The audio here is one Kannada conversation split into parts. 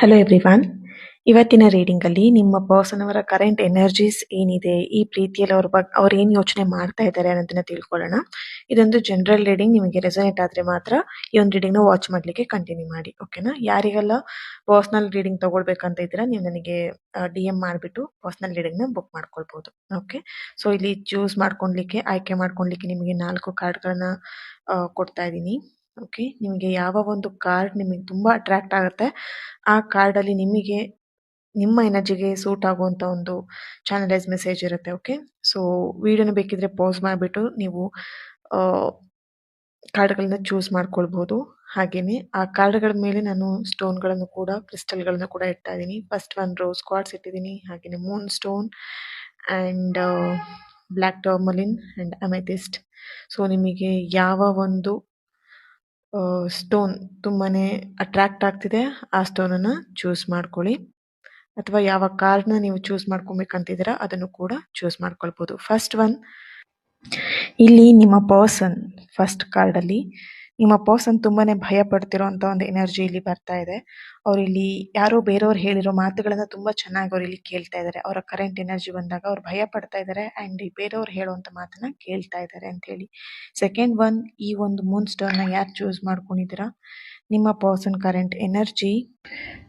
Hello everyone. ಇವತ್ತಿನ ರೀಡಿಂಗಲ್ಲಿ ನಿಮ್ಮ ಪರ್ಸನ್ ಅವರ ಕರೆಂಟ್ ಎನರ್ಜೀಸ್ ಏನಿದೆ, ಈ ಪ್ರೀತಿಯಲ್ಲಿ ಅವ್ರು ಏನು ಯೋಚನೆ ಮಾಡ್ತಾ ಇದ್ದಾರೆ ಅನ್ನೋದನ್ನ ತಿಳ್ಕೊಳ್ಳೋಣ. ಇದೊಂದು ಜನರಲ್ ರೀಡಿಂಗ್. ನಿಮಗೆ ರೆಸೊನೇಟ್ ಆದರೆ ಮಾತ್ರ ಈ ಒಂದು ರೀಡಿಂಗ್ನ ವಾಚ್ ಮಾಡಲಿಕ್ಕೆ ಕಂಟಿನ್ಯೂ ಮಾಡಿ, ಓಕೆನಾ? ಯಾರಿಗೆಲ್ಲ ಪರ್ಸ್ನಲ್ ರೀಡಿಂಗ್ ತಗೊಳ್ಬೇಕಂತ ಇದ್ದೀರಾ, ನೀವು ನನಗೆ DM ಮಾಡಿಬಿಟ್ಟು ಪರ್ಸ್ನಲ್ ರೀಡಿಂಗ್ನ ಬುಕ್ ಮಾಡ್ಕೊಳ್ಬೋದು. ಓಕೆ, ಸೊ ಇಲ್ಲಿ ಚೂಸ್ ಮಾಡ್ಕೊಳ್ಲಿಕ್ಕೆ, ಆಯ್ಕೆ ಮಾಡ್ಕೊಳ್ಲಿಕ್ಕೆ ನಿಮಗೆ 4 ಕಾರ್ಡ್ಗಳನ್ನ ಕೊಡ್ತಾ ಇದ್ದೀನಿ. ಓಕೆ, ನಿಮಗೆ ಯಾವ ಒಂದು ಕಾರ್ಡ್ ನಿಮಗೆ ತುಂಬ ಅಟ್ರಾಕ್ಟ್ ಆಗುತ್ತೆ ಆ ಕಾರ್ಡಲ್ಲಿ ನಿಮಗೆ ನಿಮ್ಮ ಎನರ್ಜಿಗೆ ಸೂಟ್ ಆಗುವಂಥ ಒಂದು ಚಾನಲೈಸ್ ಮೆಸೇಜ್ ಇರುತ್ತೆ. ಓಕೆ, ಸೊ ವಿಡಿಯೋನ ಬೇಕಿದ್ರೆ ಪಾಸ್ ಮಾಡಿಬಿಟ್ಟು ನೀವು ಕಾರ್ಡ್ಗಳನ್ನ ಚೂಸ್ ಮಾಡ್ಕೊಳ್ಬೋದು. ಹಾಗೆಯೇ ಆ ಕಾರ್ಡ್ಗಳ ಮೇಲೆ ನಾನು ಸ್ಟೋನ್ಗಳನ್ನು ಕೂಡ, ಕ್ರಿಸ್ಟಲ್ಗಳನ್ನು ಕೂಡ ಇಡ್ತಾ ಇದ್ದೀನಿ. ಫಸ್ಟ್ ಒನ್ ರೋಸ್ ಕ್ವಾರ್ಟ್ಸ್ ಇಟ್ಟಿದ್ದೀನಿ, ಹಾಗೆಯೇ Moon stone and black tourmaline and amethyst. So ನಿಮಗೆ ಯಾವ ಒಂದು ಸ್ಟೋನ್ ತುಂಬಾ ಅಟ್ರಾಕ್ಟ್ ಆಗ್ತಿದೆ ಆ ಸ್ಟೋನನ್ನು ಚೂಸ್ ಮಾಡ್ಕೊಳ್ಳಿ, ಅಥವಾ ಯಾವ ಕಾರ್ಡ್ನ ನೀವು ಚೂಸ್ ಮಾಡ್ಕೊಬೇಕಂತಿದ್ದೀರಾ ಅದನ್ನು ಕೂಡ ಚೂಸ್ ಮಾಡ್ಕೊಳ್ಬೋದು. ಫಸ್ಟ್ ಒನ್, ಇಲ್ಲಿ ನಿಮ್ಮ ಪರ್ಸನ್, ಫಸ್ಟ್ ಕಾರ್ಡಲ್ಲಿ ನಿಮ್ಮ ಪರ್ಸನ್ ತುಂಬಾ ಭಯ ಪಡ್ತಿರೋಂಥ ಒಂದು ಎನರ್ಜಿ ಇಲ್ಲಿ ಬರ್ತಾ ಇದೆ. ಅವ್ರು ಇಲ್ಲಿ ಯಾರೋ ಬೇರೆಯವ್ರು ಹೇಳಿರೋ ಮಾತುಗಳನ್ನು ತುಂಬ ಚೆನ್ನಾಗಿ ಅವ್ರು ಇಲ್ಲಿ ಕೇಳ್ತಾ ಇದ್ದಾರೆ. ಅವರ ಕರೆಂಟ್ ಎನರ್ಜಿ ಬಂದಾಗ ಅವ್ರು ಭಯ ಪಡ್ತಾ ಇದ್ದಾರೆ ಆ್ಯಂಡ್ ಬೇರೆಯವ್ರು ಹೇಳುವಂಥ ಮಾತನ್ನ ಕೇಳ್ತಾ ಇದ್ದಾರೆ ಅಂತ ಹೇಳಿ. ಸೆಕೆಂಡ್ ಒನ್, ಈ ಒಂದು ಮೂನ್ ಸ್ಟೋನ್ನ ಯಾರು ಚೂಸ್ ಮಾಡ್ಕೊಂಡಿದ್ದೀರಾ, ನಿಮ್ಮ ಪರ್ಸನ್ ಕರೆಂಟ್ ಎನರ್ಜಿ,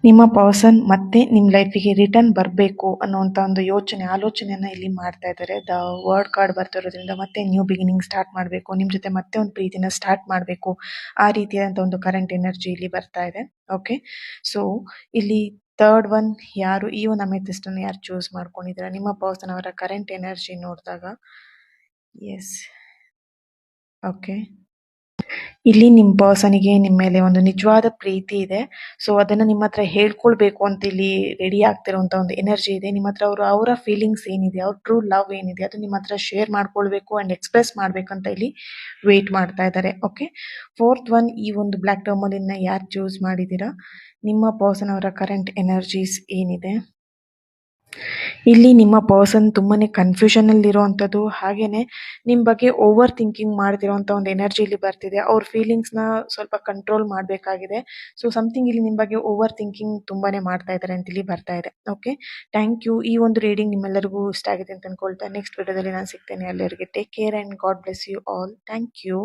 ನಿಮ್ಮ ಪರ್ಸನ್ ಮತ್ತೆ ನಿಮ್ಮ ಲೈಫಿಗೆ ರಿಟರ್ನ್ ಬರಬೇಕು ಅನ್ನೋವಂಥ ಒಂದು ಆಲೋಚನೆಯನ್ನು ಇಲ್ಲಿ ಮಾಡ್ತಾ ಇದ್ದಾರೆ. ದ ವರ್ಡ್ ಕಾರ್ಡ್ ಬರ್ತಿರೋದ್ರಿಂದ ಮತ್ತೆ ನ್ಯೂ ಬಿಗಿನಿಂಗ್ ಸ್ಟಾರ್ಟ್ ಮಾಡಬೇಕು, ನಿಮ್ಮ ಜೊತೆ ಮತ್ತೆ ಒಂದು ಪ್ರೀತಿನ ಸ್ಟಾರ್ಟ್ ಮಾಡಬೇಕು, ಆ ರೀತಿಯಾದಂಥ ಒಂದು ಕರೆಂಟ್ ಎನರ್ಜಿ ಇಲ್ಲಿ ಬರ್ತಾ ಇದೆ. ಓಕೆ, ಸೊ ಇಲ್ಲಿ ಥರ್ಡ್ ಒನ್, ಯಾರು ಈ ಒಂದು ಅಮೆಥಿಸ್ಟನ್ನು ಯಾರು ಚೂಸ್ ಮಾಡ್ಕೊಂಡಿದ್ದೀರಾ, ನಿಮ್ಮ ಪರ್ಸನ್ ಅವರ ಕರೆಂಟ್ ಎನರ್ಜಿ ನೋಡಿದಾಗ, ಎಸ್, ಓಕೆ, ಇಲ್ಲಿ ನಿಮ್ಮ ಪರ್ಸನಿಗೆ ನಿಮ್ಮ ಮೇಲೆ ಒಂದು ನಿಜವಾದ ಪ್ರೀತಿ ಇದೆ. ಸೊ ಅದನ್ನು ನಿಮ್ಮ ಹತ್ರ ಹೇಳ್ಕೊಳ್ಬೇಕು ಅಂತ ಇಲ್ಲಿ ರೆಡಿ ಆಗ್ತಿರೋಂಥ ಒಂದು ಎನರ್ಜಿ ಇದೆ. ನಿಮ್ಮ ಹತ್ರ ಅವರ ಫೀಲಿಂಗ್ಸ್ ಏನಿದೆ, ಅವ್ರ ಟ್ರೂ ಲವ್ ಏನಿದೆ ಅದು ನಿಮ್ಮ ಹತ್ರ ಶೇರ್ ಮಾಡ್ಕೊಳ್ಬೇಕು ಆ್ಯಂಡ್ ಎಕ್ಸ್ಪ್ರೆಸ್ ಮಾಡಬೇಕಂತ ಇಲ್ಲಿ ವೆಯ್ಟ್ ಮಾಡ್ತಾ ಇದ್ದಾರೆ. ಓಕೆ, ಫೋರ್ತ್ ಒನ್, ಈ ಒಂದು ಬ್ಲ್ಯಾಕ್ ಟರ್ಮಲಿನ್ನ ಯಾರು ಚೂಸ್ ಮಾಡಿದ್ದೀರಾ, ನಿಮ್ಮ ಪರ್ಸನ್ ಅವರ ಕರೆಂಟ್ ಎನರ್ಜೀಸ್ ಏನಿದೆ, ಇಲ್ಲಿ ನಿಮ್ಮ ಪರ್ಸನ್ ತುಂಬಾ ಕನ್ಫ್ಯೂಷನಲ್ಲಿರೋವಂಥದ್ದು, ಹಾಗೆಯೇ ನಿಮ್ಮ ಬಗ್ಗೆ ಓವರ್ ಥಿಂಕಿಂಗ್ ಮಾಡ್ತಿರೋಂಥ ಒಂದು ಎನರ್ಜಿ ಇಲ್ಲಿ ಬರ್ತಿದೆ. ಅವ್ರ ಫೀಲಿಂಗ್ಸ್ನ ಸ್ವಲ್ಪ ಕಂಟ್ರೋಲ್ ಮಾಡಬೇಕಾಗಿದೆ. ಸೊ ಸಮಥಿಂಗ್ ಇಲ್ಲಿ ನಿಮ್ಮ ಬಗ್ಗೆ ಓವರ್ ಥಿಂಕಿಂಗ್ ತುಂಬಾ ಮಾಡ್ತಾ ಇದ್ದಾರೆ ಅಂತ ಇಲ್ಲಿ ಬರ್ತಾ ಇದೆ. Okay, thank you. ಈ ಒಂದು ರೀಡಿಂಗ್ ನಿಮ್ಮೆಲ್ಲರಿಗೂ ಇಷ್ಟ ಆಗಿದೆ ಅಂತ ಅಂದ್ಕೊಳ್ತಾ ನೆಕ್ಸ್ಟ್ ವಿಡಿಯೋದಲ್ಲಿ ನಾನು ಸಿಗ್ತೇನೆ. ಎಲ್ಲರಿಗೆ take care and God bless you all. Thank you.